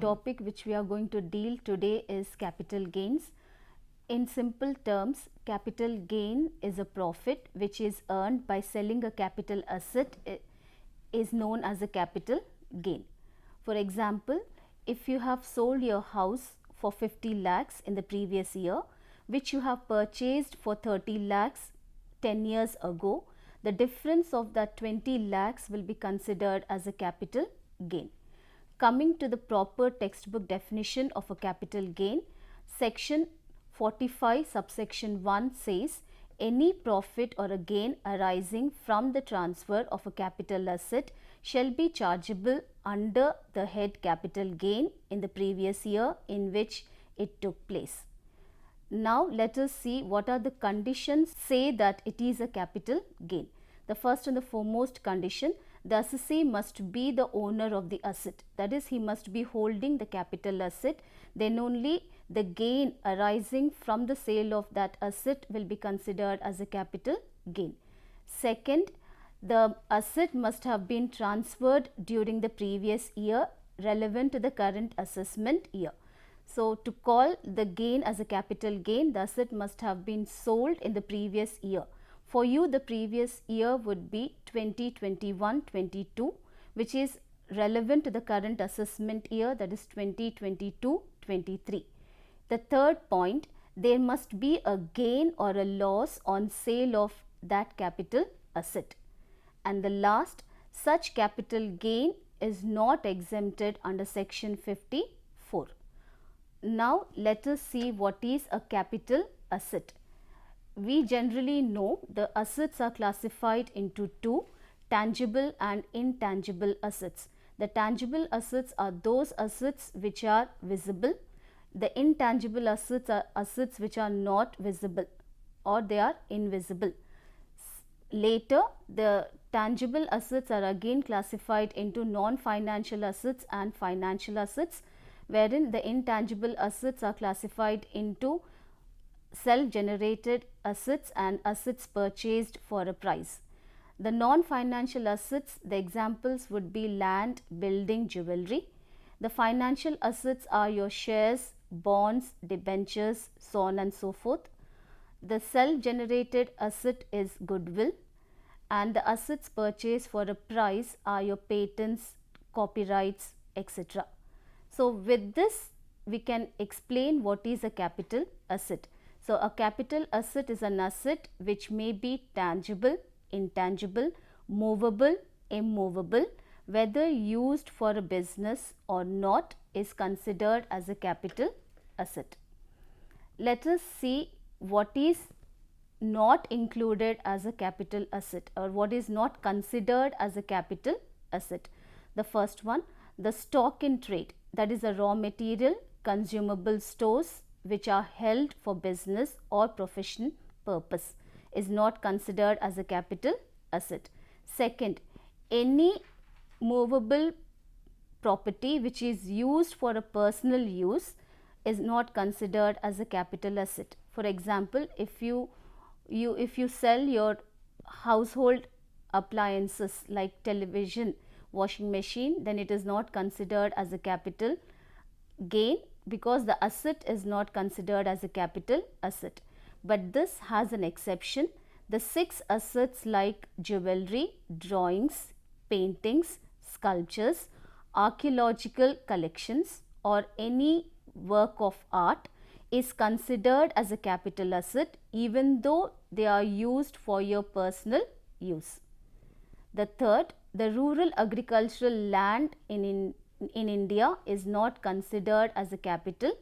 topic which we are going to deal today is capital gains. In simple terms, capital gain is a profit which is earned by selling a capital asset is known as a capital gain. For example, if you have sold your house for 50 lakhs in the previous year, which you have purchased for 30 lakhs 10 years ago, the difference of that 20 lakhs will be considered as a capital gain. Coming to the proper textbook definition of a capital gain, section 45 subsection 1 says any profit or a gain arising from the transfer of a capital asset shall be chargeable under the head capital gain in the previous year in which it took place. Now let us see what are the conditions say that it is a capital gain. The first and the foremost condition, the assessee must be the owner of the asset, that is, he must be holding the capital asset, then only the gain arising from the sale of that asset will be considered as a capital gain. Second, the asset must have been transferred during the previous year relevant to the current assessment year. So, to call the gain as a capital gain, the asset must have been sold in the previous year. For you, the previous year would be 2021-22, which is relevant to the current assessment year, that is 2022-23. The third point, there must be a gain or a loss on sale of that capital asset. And the last, such capital gain is not exempted under section 54. Now let us see what is a capital asset. We generally know the assets are classified into two, tangible and intangible assets. The tangible assets are those assets which are visible. The intangible assets are assets which are not visible or they are invisible. Later, the tangible assets are again classified into non-financial assets and financial assets, wherein the intangible assets are classified into self-generated assets and assets purchased for a price. The non-financial assets, the examples would be land, building, jewelry. The financial assets are your shares, bonds, debentures, so on and so forth. The self-generated asset is goodwill, and the assets purchased for a price are your patents, copyrights, etc. So, with this we can explain what is a capital asset. So, a capital asset is an asset which may be tangible, intangible, movable, immovable, whether used for a business or not is considered as a capital asset. Let us see what is not included as a capital asset or what is not considered as a capital asset. The first one, the stock in trade, that is a raw material, consumable stores which are held for business or profession purpose is not considered as a capital asset. Second, any movable property which is used for a personal use is not considered as a capital asset. For example, if you sell your household appliances like television, washing machine, then it is not considered as a capital gain because the asset is not considered as a capital asset. But this has an exception. The 6 assets like jewelry, drawings, paintings, sculptures, archaeological collections or any work of art is considered as a capital asset even though they are used for your personal use. The third, the rural agricultural land in India is not considered as a capital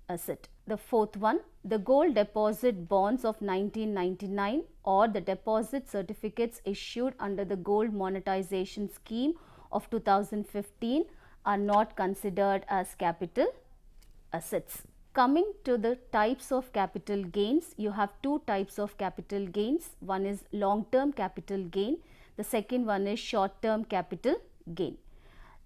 asset. The fourth one, the gold deposit bonds of 1999 or the deposit certificates issued under the gold monetization scheme of 2015 are not considered as capital assets. Coming to the types of capital gains, you have two types of capital gains. One is long-term capital gain. The second one is short-term capital gain.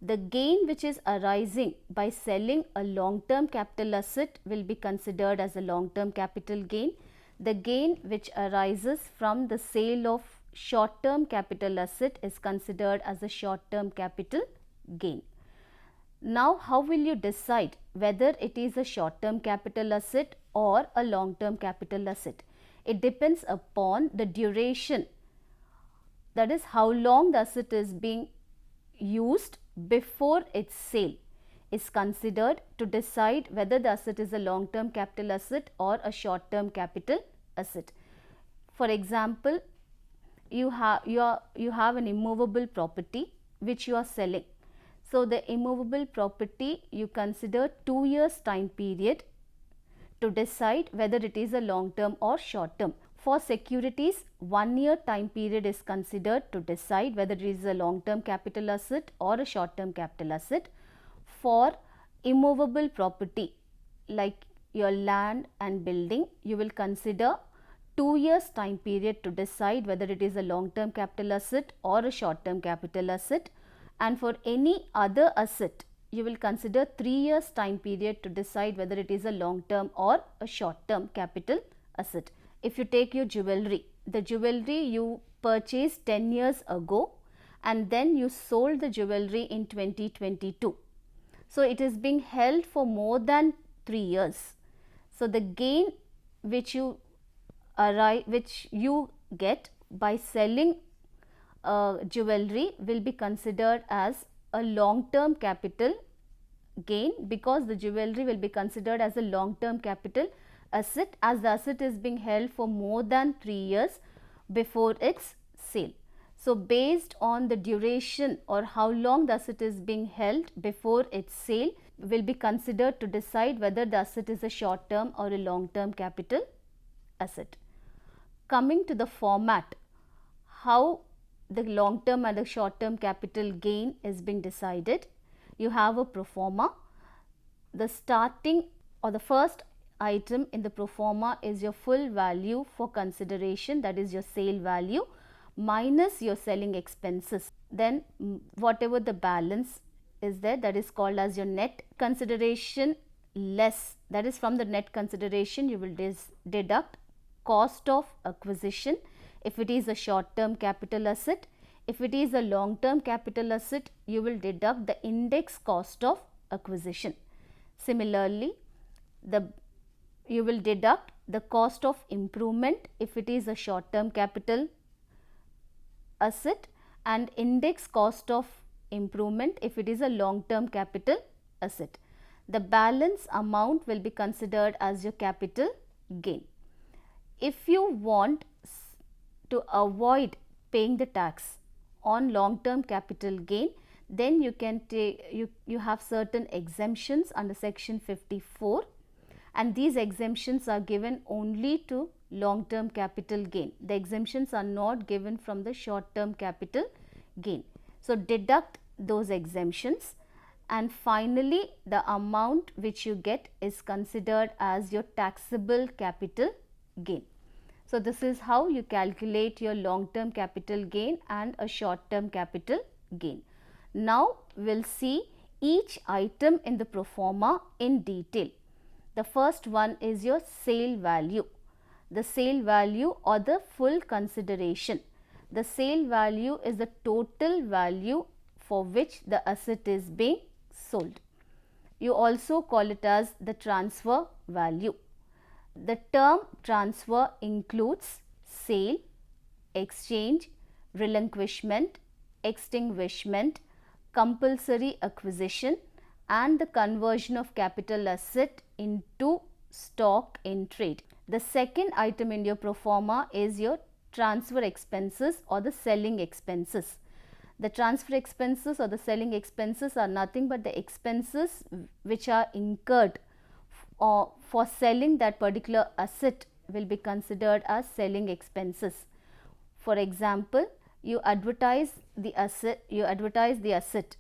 The gain which is arising by selling a long-term capital asset will be considered as a long-term capital gain. The gain which arises from the sale of short-term capital asset is considered as a short-term capital gain. Now, how will you decide whether it is a short-term capital asset or a long-term capital asset? It depends upon the duration, that is how long the asset is being used before its sale is considered to decide whether the asset is a long-term capital asset or a short-term capital asset. For example, you have an immovable property which you are selling. So the immovable property, you consider 2 years time period to decide whether it is a long term or short term. For securities, 1 year time period is considered to decide whether it is a long term capital asset or a short term capital asset. For immovable property like your land and building, you will consider 2 years time period to decide whether it is a long term capital asset or a short term capital asset. And for any other asset, you will consider 3 years time period to decide whether it is a long term or a short term capital asset. If you take your jewelry, the jewelry you purchased 10 years ago and then you sold the jewelry in 2022. So it is being held for more than 3 years. So the gain which you get by selling jewelry will be considered as a long-term capital gain, because the jewelry will be considered as a long-term capital asset as the asset is being held for more than 3 years before its sale. So based on the duration or how long the asset is being held before its sale will be considered to decide whether the asset is a short-term or a long-term capital asset. Coming to the format, how the long term and the short term capital gain is being decided. You have a pro forma. The starting or the first item in the pro forma is your full value for consideration, that is your sale value minus your selling expenses. Then whatever the balance is there, that is called as your net consideration less, that is from the net consideration you will deduct cost of acquisition if it is a short term capital asset. If it is a long term capital asset, you will deduct the index cost of acquisition. Similarly, you will deduct the cost of improvement if it is a short term capital asset, and index cost of improvement if it is a long term capital asset. The balance amount will be considered as your capital gain. If you want to avoid paying the tax on long term capital gain, then you can take you have certain exemptions under section 54, and these exemptions are given only to long term capital gain. The exemptions are not given from the short term capital gain. So deduct those exemptions, and finally the amount which you get is considered as your taxable capital gain. So this is how you calculate your long term capital gain and a short term capital gain. Now we'll see each item in the pro forma in detail. The first one is your sale value. The sale value or the full consideration. The sale value is the total value for which the asset is being sold. You also call it as the transfer value. The term transfer includes sale, exchange, relinquishment, extinguishment, compulsory acquisition, and the conversion of capital asset into stock in trade. The second item in your pro forma is your transfer expenses or the selling expenses. The transfer expenses or the selling expenses are nothing but the expenses which are incurred for selling that particular asset will be considered as selling expenses. For example, you advertise the asset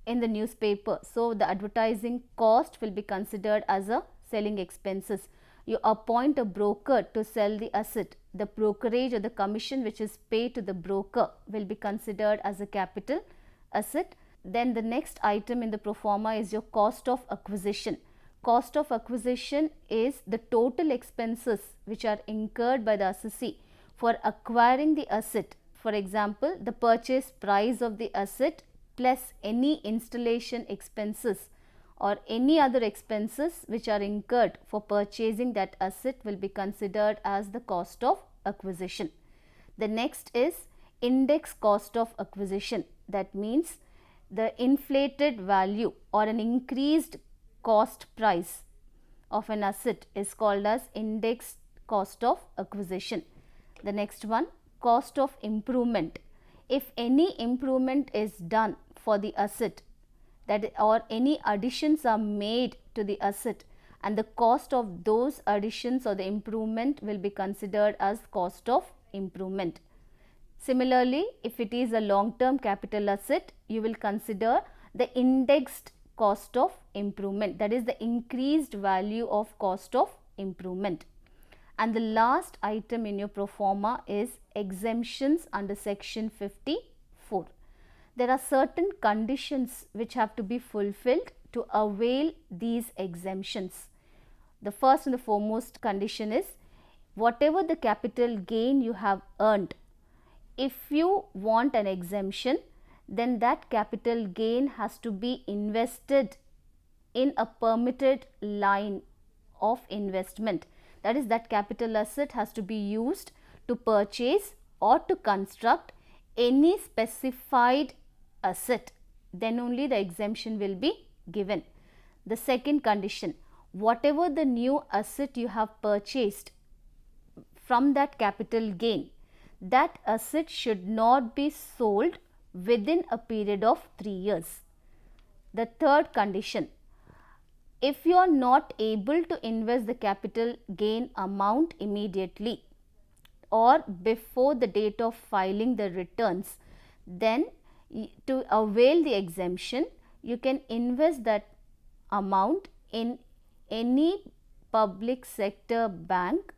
in the newspaper, so the advertising cost will be considered as a selling expenses. You appoint a broker to sell the asset. The brokerage or the commission which is paid to the broker will be considered as a capital asset. Then the next item in the pro forma is your cost of acquisition. Cost of acquisition is the total expenses which are incurred by the assessee for acquiring the asset. For example, the purchase price of the asset plus any installation expenses or any other expenses which are incurred for purchasing that asset will be considered as the cost of acquisition. The next is index cost of acquisition. That means the inflated value or an increased cost price of an asset is called as index cost of acquisition. The next one, cost of improvement. If any improvement is done for the asset or any additions are made to the asset, and the cost of those additions or the improvement will be considered as cost of improvement. Similarly, if it is a long-term capital asset, you will consider the indexed cost of improvement, that is the increased value of cost of improvement. And the last item in your pro forma is exemptions under section 54. There are certain conditions which have to be fulfilled to avail these exemptions. The first and the foremost condition is whatever the capital gain you have earned, if you want an exemption, then that capital gain has to be invested in a permitted line of investment. That is, that capital asset has to be used to purchase or to construct any specified asset. Then only the exemption will be given. The second condition, whatever the new asset you have purchased from that capital gain, that asset should not be sold within a period of 3 years. The third condition, if you are not able to invest the capital gain amount immediately or before the date of filing the returns, then to avail the exemption, you can invest that amount in any public sector bank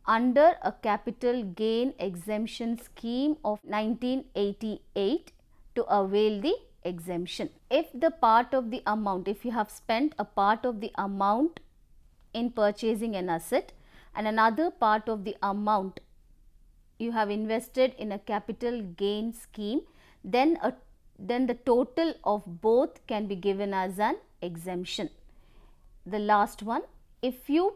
under a capital gain exemption scheme of 1988 to avail the exemption. If the part of the amount, if you have spent a part of the amount in purchasing an asset and another part of the amount you have invested in a capital gain scheme, then the total of both can be given as an exemption. The last one, if you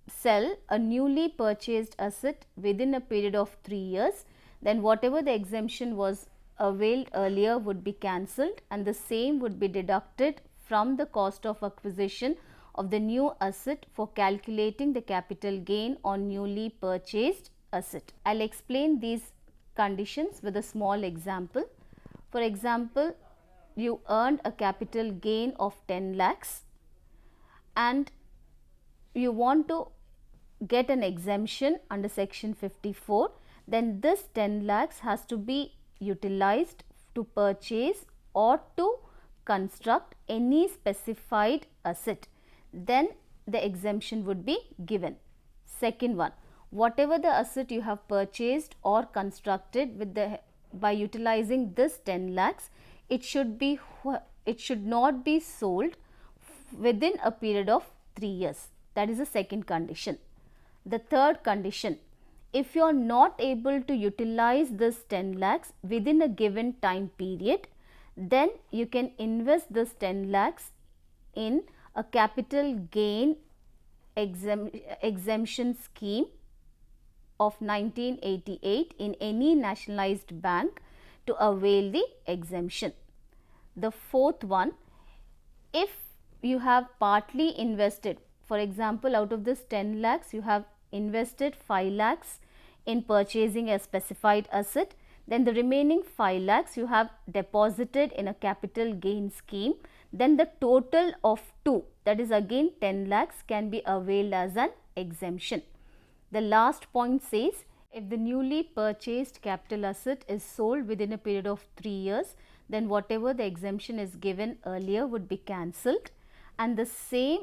sell a newly purchased asset within a period of 3 years, then whatever the exemption was availed earlier would be cancelled and the same would be deducted from the cost of acquisition of the new asset for calculating the capital gain on newly purchased asset. I'll explain these conditions with a small example. For example, you earned a capital gain of 10 lakhs and you want to get an exemption under section 54, then this 10 lakhs has to be utilized to purchase or to construct any specified asset. Then the exemption would be given. Second one, whatever the asset you have purchased or constructed by utilizing this 10 lakhs, it should not be sold within a period of 3 years. That is the second condition. The third condition, if you are not able to utilize this 10 lakhs within a given time period, then you can invest this 10 lakhs in a capital gain exemption scheme of 1988 in any nationalized bank to avail the exemption. The fourth one, if you have partly invested, for example, out of this 10 lakhs, you have invested 5 lakhs in purchasing a specified asset, then the remaining 5 lakhs you have deposited in a capital gain scheme, then the total of 2, that is again 10 lakhs, can be availed as an exemption. The last point says, if the newly purchased capital asset is sold within a period of 3 years, then whatever the exemption is given earlier would be cancelled and the same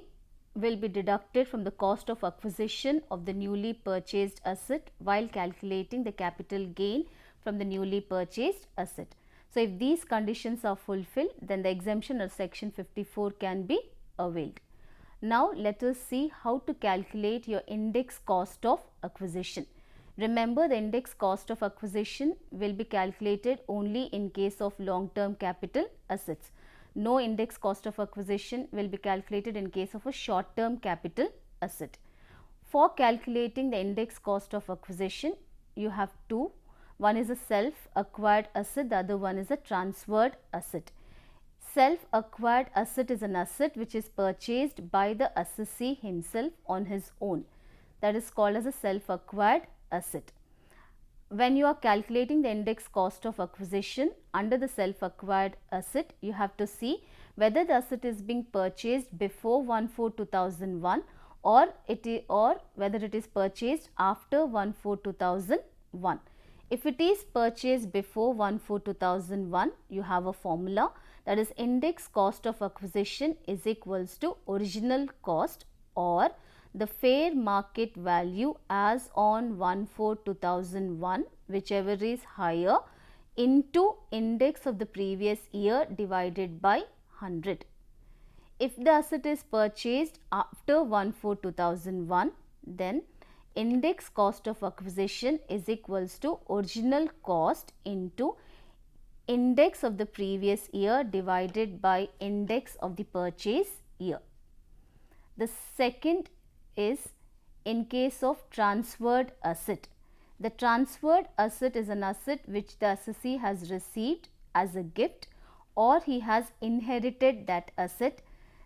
will be deducted from the cost of acquisition of the newly purchased asset while calculating the capital gain from the newly purchased asset. So, if these conditions are fulfilled, then the exemption of section 54 can be availed. Now, let us see how to calculate your index cost of acquisition. Remember, the index cost of acquisition will be calculated only in case of long-term capital assets. No index cost of acquisition will be calculated in case of a short-term capital asset. For calculating the index cost of acquisition, you have two. One is a self-acquired asset, the other one is a transferred asset. Self-acquired asset is an asset which is purchased by the assessee himself on his own. That is called as a self-acquired asset. When you are calculating the index cost of acquisition under the self-acquired asset, you have to see whether the asset is being purchased before 1/4/2001 or whether it is purchased after 1/4/2001. If it is purchased before 1/4/2001, you have a formula, that is index cost of acquisition is equals to original cost or the fair market value as on 1/4/2001, whichever is higher, into index of the previous year divided by 100. If the asset is purchased after 1/4/2001, then index cost of acquisition is equals to original cost into index of the previous year divided by index of the purchase year. The second is in case of transferred asset. The transferred asset is an asset which the assessee has received as a gift or he has inherited that asset,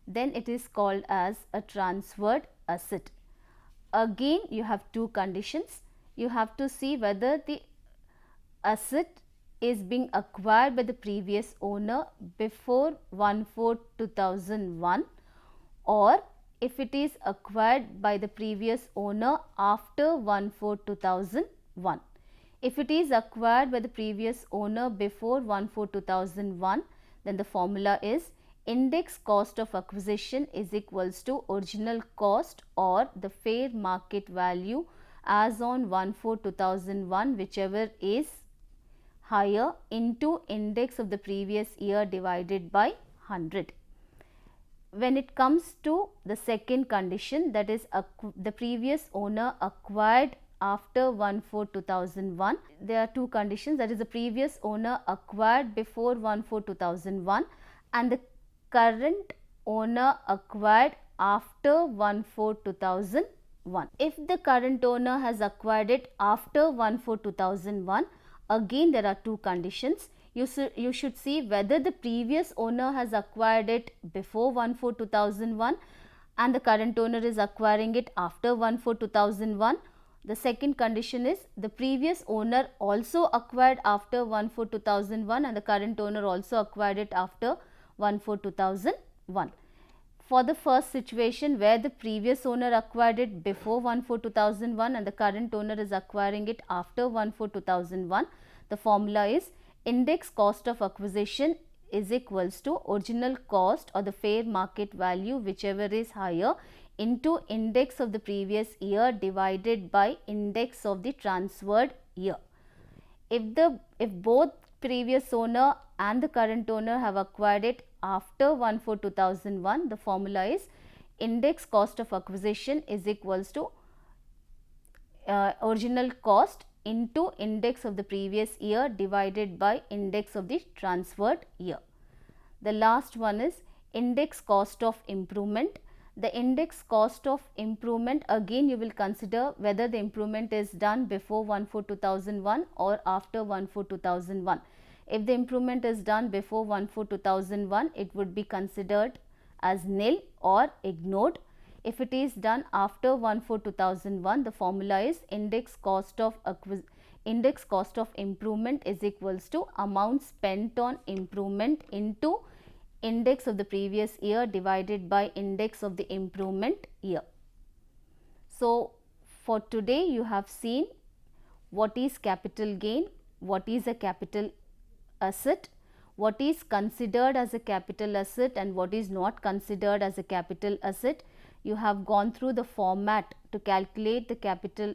then it is called as a transferred asset. Again, you have two conditions. You have to see whether the asset is being acquired by the previous owner before 1/4/2001 or if it is acquired by the previous owner after 1/4/2001. If it is acquired by the previous owner before 1/4/2001, then the formula is index cost of acquisition is equals to original cost or the fair market value as on 1/4/2001, whichever is higher, into index of the previous year divided by 100. When it comes to the second condition, that is the previous owner acquired after 1/4/2001, there are two conditions, that is the previous owner acquired before 1/4/2001 and the current owner acquired after 1/4/2001. If the current owner has acquired it after 1/4/2001, again there are two conditions. You should see whether the previous owner has acquired it before 1/4/2001 and the current owner is acquiring it after 1/4/2001. The second condition is the previous owner also acquired after 1/4/2001 and the current owner also acquired it after 1/4/2001. For the first situation where the previous owner acquired it before 1/4/2001 and the current owner is acquiring it after 1/4/2001, the formula is index cost of acquisition is equals to original cost or the fair market value, whichever is higher, into index of the previous year divided by index of the transferred year. If both previous owner and the current owner have acquired it after 1/4/2001, the formula is index cost of acquisition is equals to original cost into index of the previous year divided by index of the transferred year. The last one is index cost of improvement. The index cost of improvement, again you will consider whether the improvement is done before 1/4/2001 or after 1/4/2001. If the improvement is done before 1/4/2001, it would be considered as nil or ignored. If it is done after 1/4/2001, the formula is index cost of improvement is equals to amount spent on improvement into index of the previous year divided by index of the improvement year. So, for today you have seen what is capital gain, what is a capital asset, what is considered as a capital asset and what is not considered as a capital asset. You have gone through the format to calculate the capital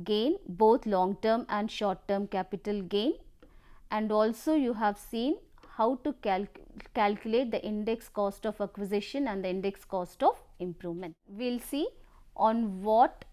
gain, both long term and short term capital gain, and also you have seen how to calculate the index cost of acquisition and the index cost of improvement. We will see on what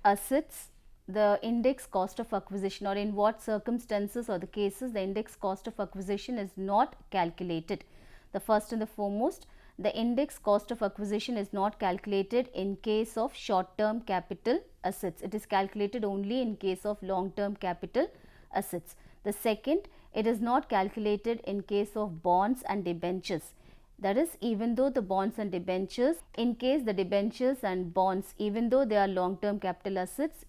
assets the index cost of acquisition, or in what circumstances or the cases the index cost of acquisition is not calculated. The first and the foremost, the index cost of acquisition is not calculated in case of short term capital assets. It is calculated only in case of long term capital assets. The second, it is not calculated in case of bonds and debentures. That is, even though the bonds and debentures, in case the debentures and bonds, even though they are long term capital assets,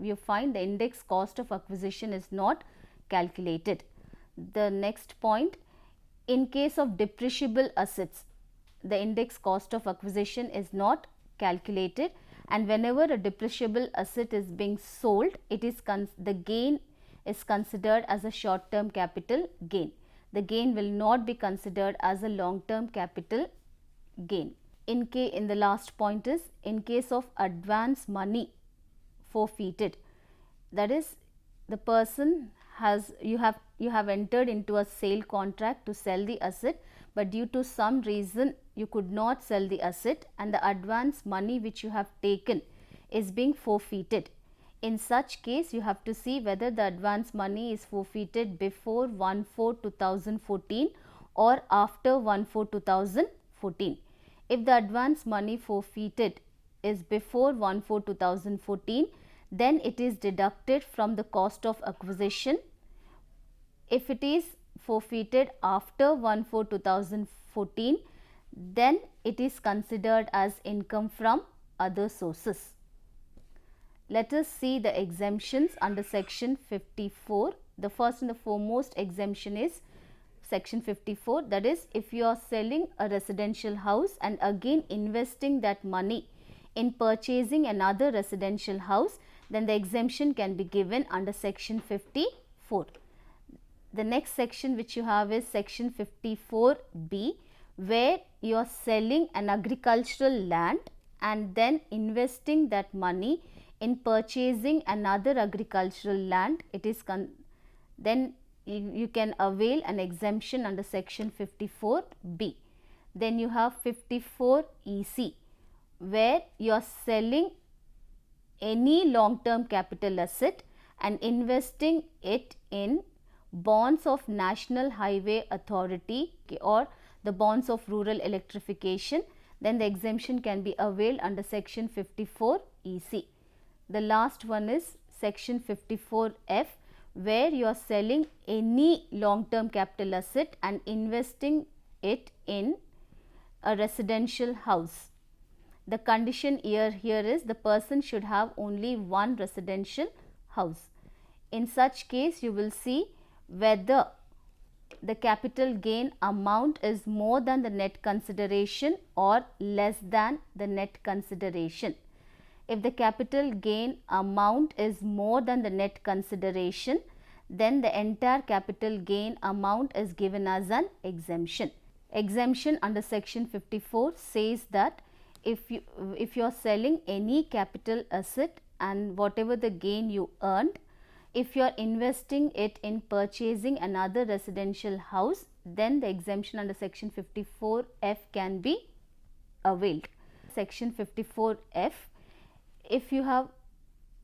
you find the index cost of acquisition is not calculated. The next point, in case of depreciable assets, the index cost of acquisition is not calculated, and whenever a depreciable asset is being sold, it is the gain is considered as a short term capital gain. The gain will not be considered as a long term capital gain. In the last point is, in case of advance money forfeited, that is, the person has, you have entered into a sale contract to sell the asset, but due to some reason you could not sell the asset and the advance money which you have taken is being forfeited. In such case, you have to see whether the advance money is forfeited before 1/4/2014 or after 1/4/2014. If the advance money forfeited is before 1/4/2014, then it is deducted from the cost of acquisition. If it is forfeited after 1/4/2014, then it is considered as income from other sources. Let us see the exemptions under section 54. The first and the foremost exemption is section 54, that is, if you are selling a residential house and again investing that money in purchasing another residential house, then the exemption can be given under section 54. The next section which you have is section 54B, where you are selling an agricultural land and then investing that money in purchasing another agricultural land. It is then you can avail an exemption under section 54B. Then you have 54EC, where you are selling any long term capital asset and investing it in bonds of National Highway Authority or the bonds of rural electrification. Then the exemption can be availed under section 54EC. The last one is section 54F, where you are selling any long term capital asset and investing it in a residential house. The condition here is the person should have only one residential house. In such case, you will see whether the capital gain amount is more than the net consideration or less than the net consideration. If the capital gain amount is more than the net consideration, then the entire capital gain amount is given as an exemption. Exemption under section 54 says that if you are selling any capital asset and whatever the gain you earned, if you are investing it in purchasing another residential house, then the exemption under section 54F can be availed. Section 54F, if you have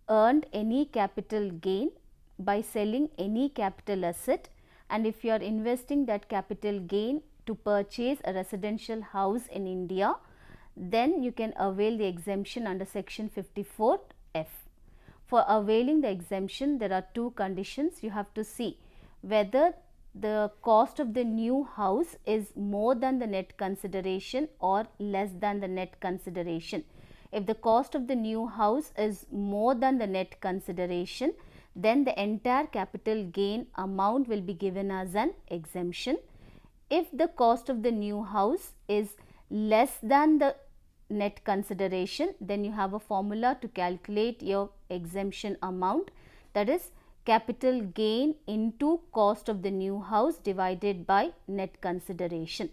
earned any capital gain by selling any capital asset and if you are investing that capital gain to purchase a residential house in India, then you can avail the exemption under section 54F. For availing the exemption, there are two conditions. You have to see whether the cost of the new house is more than the net consideration or less than the net consideration. If the cost of the new house is more than the net consideration, then the entire capital gain amount will be given as an exemption. If the cost of the new house is less than the net consideration, then you have a formula to calculate your exemption amount, that is capital gain into cost of the new house divided by net consideration.